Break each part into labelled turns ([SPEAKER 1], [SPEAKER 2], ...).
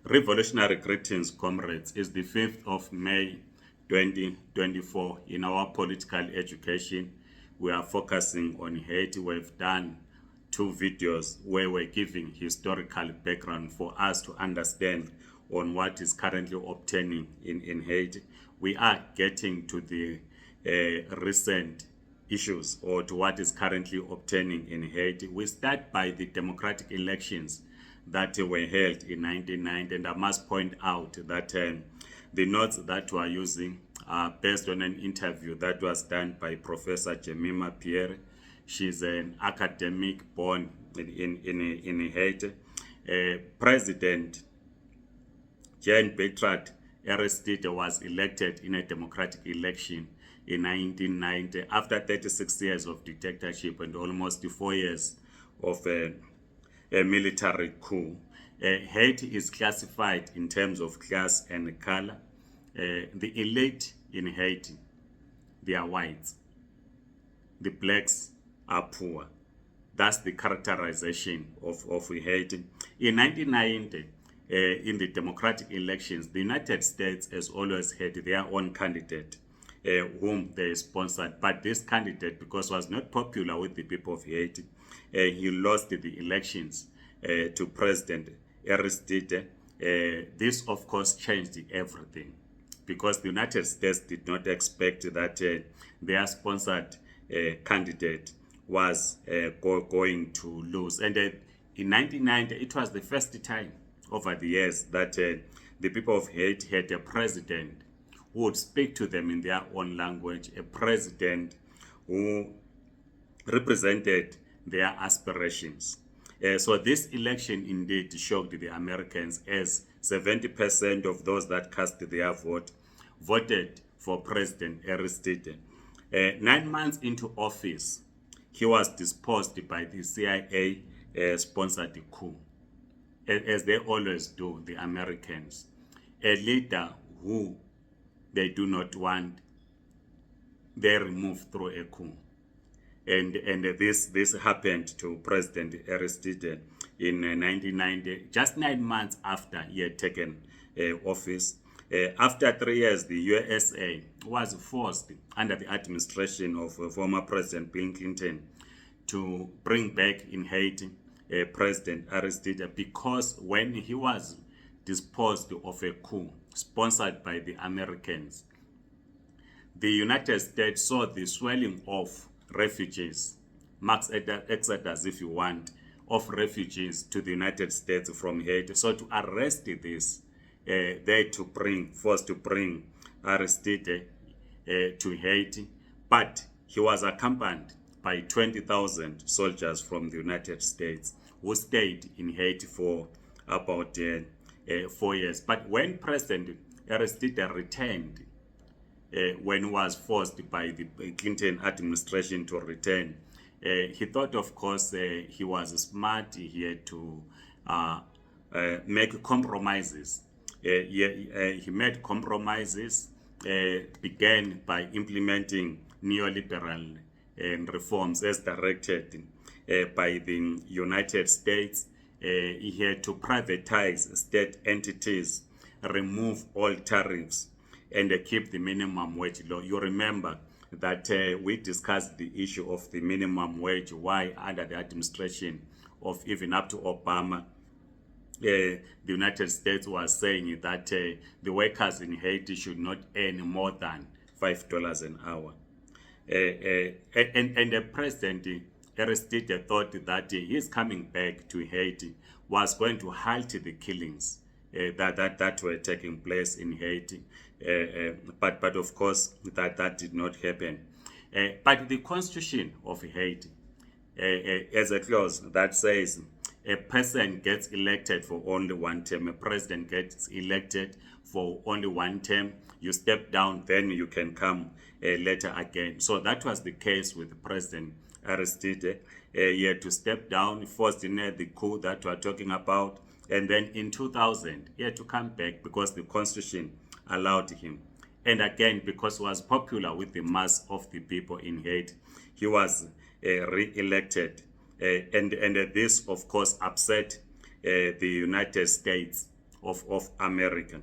[SPEAKER 1] Revolutionary greetings, comrades. It's the 5th of May 2024. In our political education, we are focusing on Haiti. We've done two videos where we're giving historical background for us to understand on what is currently obtaining in Haiti. We are getting to the recent issues or to what is currently obtaining in Haiti. We start by the democratic elections that were held in 1990, and I must point out that the notes that we are using are based on an interview that was done by Professor Jemima Pierre. She's an academic born in Haiti. President Jean Bertrand Aristide was elected in a democratic election in 1990 after 36 years of dictatorship and almost 4 years of a military coup. Haiti is classified in terms of class and color. The elite in Haiti, they are whites. The blacks are poor. That's the characterization of Haiti. In 1990, in the democratic elections, the United States has always had their own candidate whom they sponsored. But this candidate, because was not popular with the people of Haiti, he lost the elections to President Aristide. This, of course, changed everything because the United States did not expect that their sponsored candidate was going to lose. And in 1990, it was the first time over the years that the people of Haiti had a president who would speak to them in their own language, a president who represented their aspirations. So this election indeed shocked the Americans, as 70% of those that cast their vote voted for President Aristide. 9 months into office, he was disposed by the CIA sponsored coup, as they always do, the Americans. A leader who they do not want, they remove through a coup. And this happened to President Aristide in 1990, just 9 months after he had taken office. After 3 years, the USA was forced, under the administration of former President Bill Clinton, to bring back in Haiti President Aristide, because when he was disposed of a coup sponsored by the Americans, the United States saw the swelling of refugees, mass exodus, if you want, of refugees to the United States from Haiti. So to arrest this, they forced to bring Aristide to Haiti, but he was accompanied by 20,000 soldiers from the United States who stayed in Haiti for about 4 years. But when President Aristide returned, when he was forced by the Clinton administration to return, he thought, of course, he was smart. He had to make compromises. He made compromises, began by implementing neoliberal reforms as directed by the United States. He had to privatize state entities, remove all tariffs, and keep the minimum wage low. You remember that we discussed the issue of the minimum wage, why under the administration of even up to Obama, the United States was saying that the workers in Haiti should not earn more than $5 an hour. And the President Aristide thought that his coming back to Haiti was going to halt the killings that were taking place in Haiti. But of course, that did not happen. But the Constitution of Haiti has a clause that says a person gets elected for only one term. A president gets elected for only one term. You step down, then you can come later again. So that was the case with President Aristide. He had to step down, forced in the coup that we are talking about. And then in 2000, he had to come back because the Constitution allowed him. And again, because he was popular with the mass of the people in Haiti, he was re-elected. And this, of course, upset the United States of America.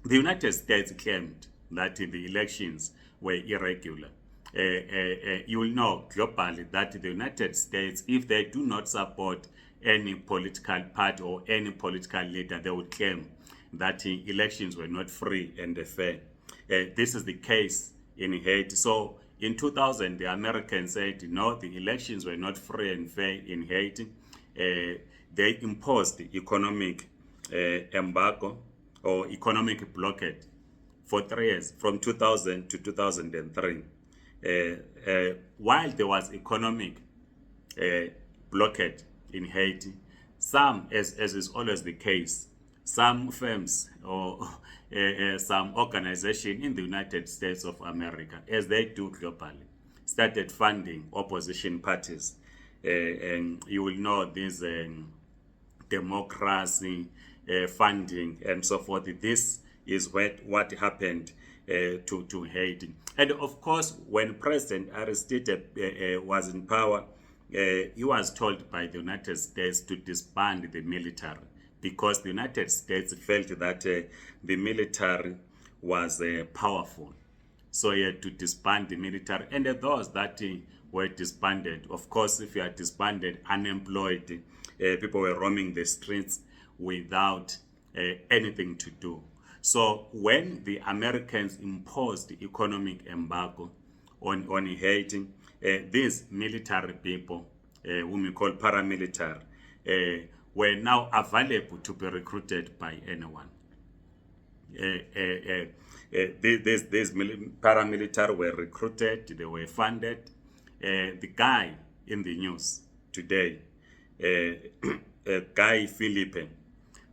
[SPEAKER 1] The United States claimed that the elections were irregular. You will know globally that the United States, if they do not support any political party or any political leader, they would claim that the elections were not free and fair. This is the case in Haiti. So in 2000, the Americans said, no, the elections were not free and fair in Haiti. They imposed the economic embargo or economic blockade for 3 years, from 2000 to 2003. While there was economic blockade in Haiti, some, as is always the case, some firms or some organization in the United States of America, as they do globally, started funding opposition parties. And you will know this democracy funding and so forth. This is what happened to Haiti. And of course, when President Aristide was in power, he was told by the United States to disband the military, because the United States felt that the military was powerful. So he had to disband the military. And those that were disbanded, of course, if you are disbanded, unemployed, people were roaming the streets without anything to do. So when the Americans imposed the economic embargo on Haiti, these military people, whom we call paramilitary, were now available to be recruited by anyone. These paramilitary were recruited, they were funded. The guy in the news today, Guy Philippe,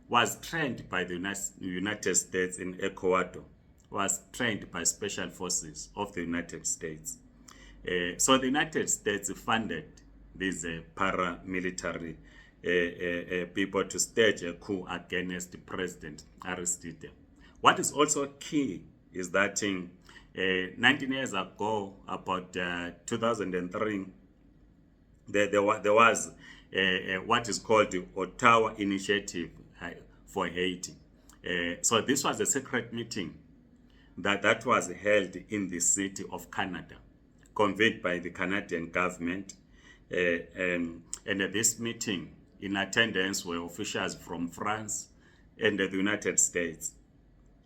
[SPEAKER 1] was trained by the United States in Ecuador, was trained by special forces of the United States. So the United States funded these paramilitary people to stage a coup against President Aristide. What is also key is that 19 years ago, about 2003, there was what is called the Ottawa Initiative for Haiti. So this was a secret meeting that was held in the city of Canada, convened by the Canadian government. And this meeting, in attendance were officials from France and the United States.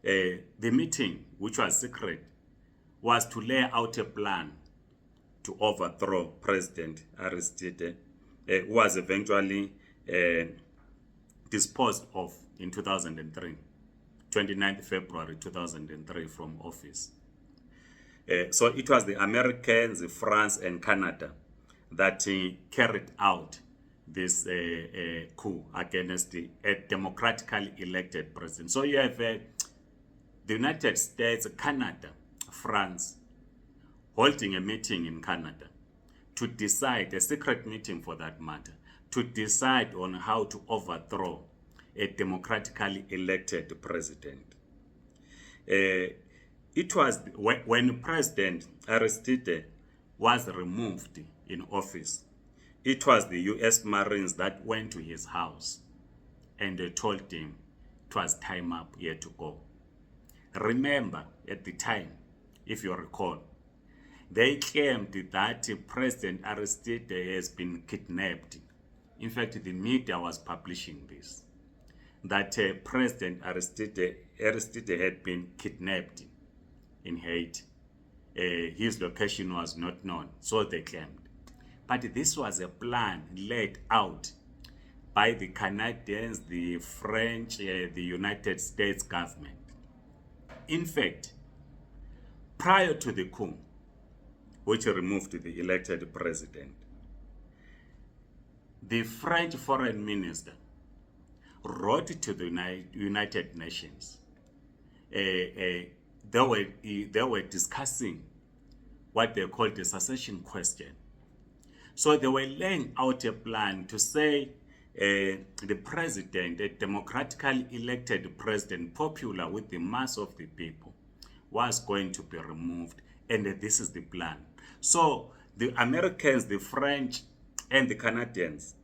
[SPEAKER 1] The meeting, which was secret, was to lay out a plan to overthrow President Aristide, who was eventually disposed of in 2003, 29th February 2003, from office. So it was the Americans, France, and Canada that carried out this coup against a democratically elected president. So you have the United States, Canada, France, holding a meeting in Canada to decide, a secret meeting for that matter, to decide on how to overthrow a democratically elected president. It was when President Aristide was removed in office, it was the US Marines that went to his house and they told him it was time up, here to go. Remember, at the time, if you recall, they claimed that President Aristide has been kidnapped. In fact, the media was publishing this, that President Aristide had been kidnapped in Haiti. His location was not known, so they claimed. But this was a plan laid out by the Canadians, the French, the United States government. In fact, prior to the coup, which removed the elected president, the French foreign minister wrote to the United Nations. They were discussing what they called the succession question. So they were laying out a plan to say the president, a democratically elected president, popular with the mass of the people, was going to be removed. And this is the plan. So the Americans, the French, and the Canadians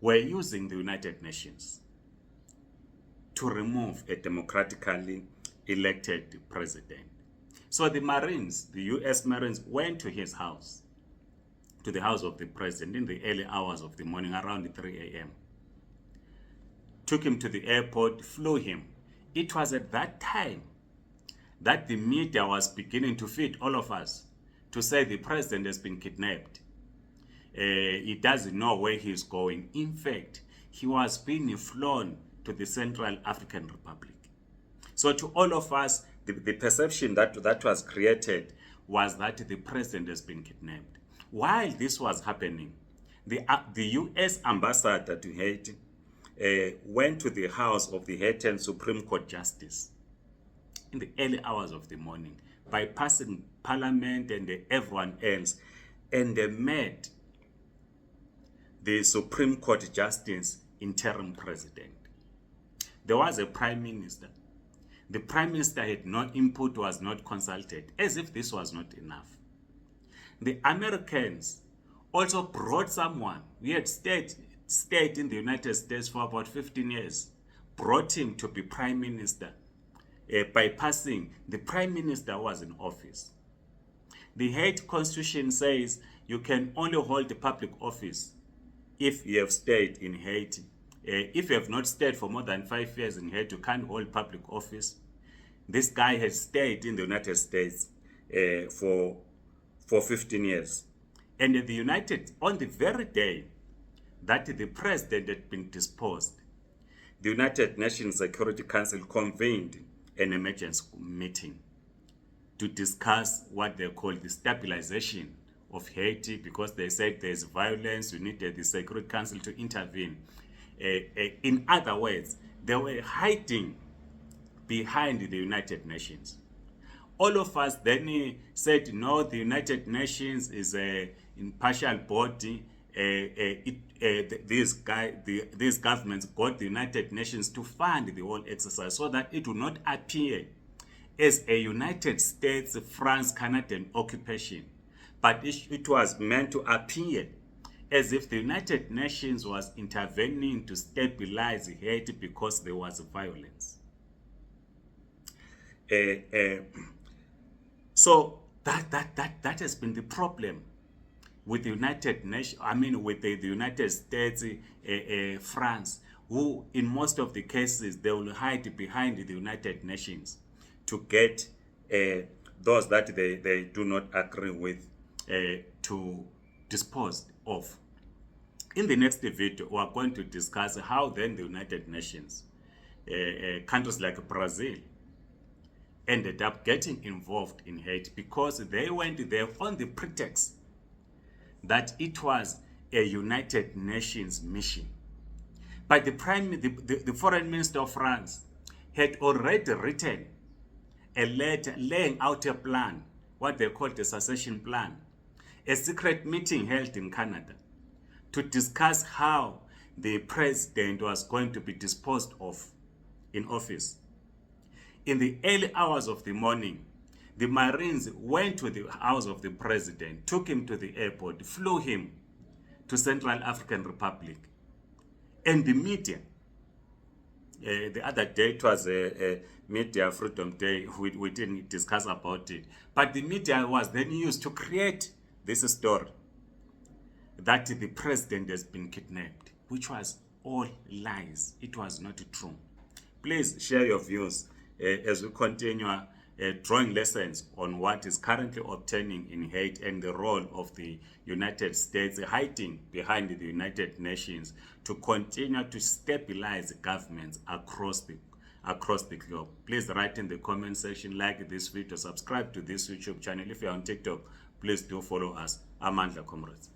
[SPEAKER 1] were using the United Nations to remove a democratically elected president. So the Marines, the US Marines, went to his house, to the house of the president in the early hours of the morning, around 3 a.m. Took him to the airport, flew him. It was at that time that the media was beginning to feed all of us to say the president has been kidnapped. He doesn't know where he's going. In fact, he was being flown to the Central African Republic. So to all of us, the perception that was created was that the president has been kidnapped. While this was happening, the US ambassador to Haiti went to the house of the Haitian Supreme Court Justice in the early hours of the morning, bypassing Parliament and everyone else, and they met the Supreme Court Justice interim president. There was a prime minister. The prime minister had no input, was not consulted, as if this was not enough. The Americans also brought someone. We had stayed in the United States for about 15 years, brought him to be prime minister, bypassing the prime minister was in office. The Haiti constitution says you can only hold the public office if you have stayed in Haiti. If you have not stayed for more than 5 years in Haiti, you can't hold public office. This guy has stayed in the United States for 15 years. And on the very day that the president had been disposed, the United Nations Security Council convened an emergency meeting to discuss what they call the stabilization of Haiti, because they said there's violence, you needed the Security Council to intervene. In other words, they were hiding behind the United Nations. All of us then said, no, the United Nations is an impartial body. These governments got the United Nations to fund the whole exercise so that it would not appear as a United States, France, Canadian occupation, but it was meant to appear as if the United Nations was intervening to stabilize Haiti because there was violence. So that has been the problem with the United Nations. I mean, with the United States, France, who in most of the cases they will hide behind the United Nations to get those that they do not agree with to dispose of. In the next video, we are going to discuss how then the United Nations, countries like Brazil, ended up getting involved in Haiti, because they went there on the pretext that it was a United Nations mission. But the foreign minister of France had already written a letter laying out a plan, what they called the succession plan, a secret meeting held in Canada to discuss how the president was going to be disposed of in office. In the early hours of the morning, the Marines went to the house of the president, took him to the airport, flew him to Central African Republic. And the media, the other day it was a Media Freedom Day, we didn't discuss about it. But the media was then used to create this story that the president has been kidnapped, which was all lies. It was not true. Please share your views as we continue drawing lessons on what is currently obtaining in Haiti and the role of the United States hiding behind the United Nations to continue to stabilize governments across the globe. Please write in the comment section, like this video, subscribe to this YouTube channel. If you're on TikTok, please do follow us. Amandla Comrades.